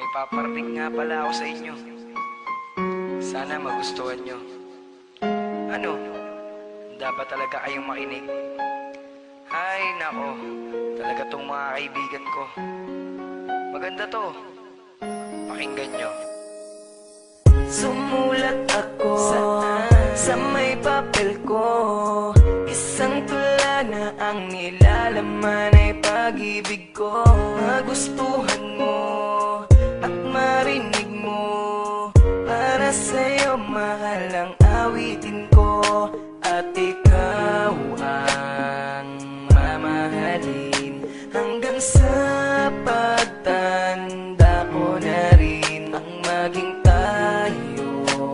paparating nga pala ako sa inyo. Sana magustuhan nyo. Ano? Dapat talaga kayong makinig. Ay, nako. Talaga tong mga kaibigan ko. Maganda to. Pakinggan nyo. Sumulat ako sa may papel ko. Isang tula na ang nilalaman ay pag-ibig ko. Magustuhan mo at marinig mo. Para sa'yo mahal ang awitin ko. At ikaw ang mamahalin hanggang sa pagtanda ko na rin. Ang maging tayo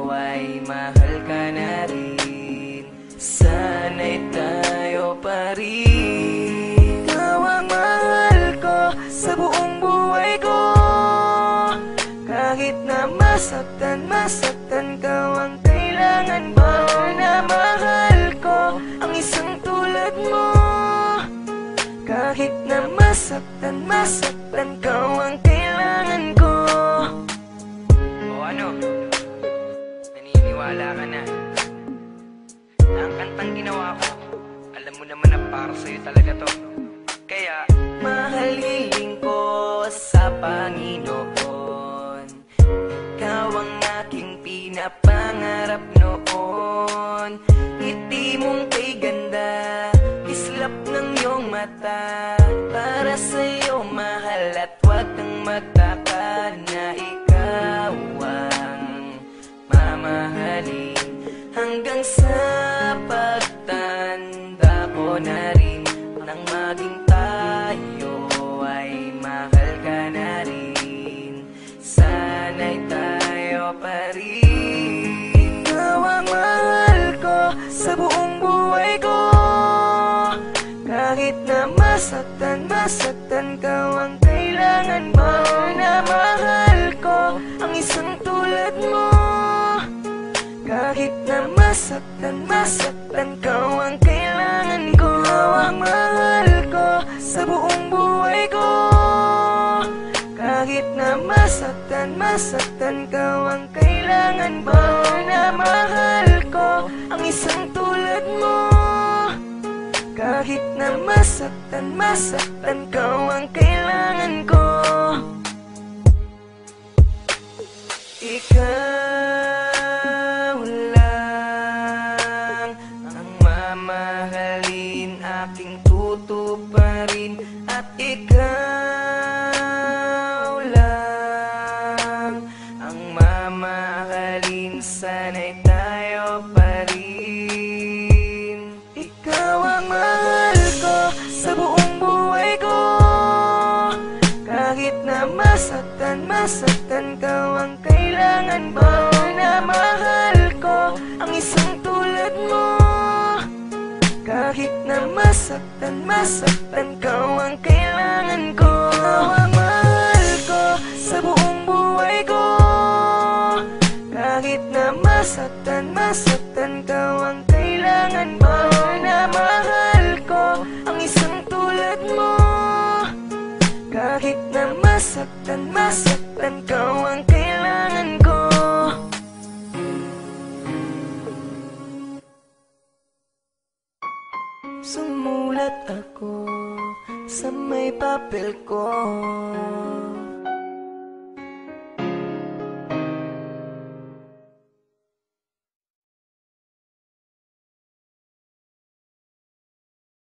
ay mahal ka na rin. Sana'y tayo pa rin. Ikaw ang mahal ko sa buong buhay ko. Kahit na masaktan ka, ang kailangan ko na mahal ko ang isang tulad mo. Kahit na masaktan ka, ang kailangan ko. O ano? Naniniwala ka na? Na ang kantang ginawa ko, alam mo naman na para sa'yo talaga to. Kaya, mahal hiling ko sa Panginoon. Ikaw ang aking pinapangarap noon. Ngiti mong kay ganda, kislap ng iyong mata. Para sa'yo mahal at huwag kang magtaka na ikaw ang mamahalin hanggang sa pagtanda ko na rin. Nang maging tayo ay mahal ka na rin. Sana'y tayo pa rin. Ikaw ang mahal ko sa buong buhay ko. Kahit na masaktan ka, ang kailangan mo na mahal ko ang isang tulad mo. Kahit na masaktan ka, ang kailangan ko. Ikaw ang mahal ko sa buong buhay ko. Kahit na masaktan ka, ang kailangan mo na mahal ko ang isang tulad mo. Kahit na masaktan ka, ang kailangan ko. Ikaw lang ang mamahalin, aking tutuparin. At ikaw lang ang mamahalin. Sana'y tayo pa rin. Ikaw ang mahal ko sa buong buhay ko. Kahit na masaktan ka, ang kailangan mo na mahal ko ang isang tulad mo. Kahit na masaktan ka, ang kailangan ko. Ikaw ang mahal ko sa buong buhay ko. Kahit na masaktan ka, ang kailangan mo na mahal ko ang isang tulad mo. Kahit na masaktan ka, ang kailangan ko. Sumulat ako sa may papel ko.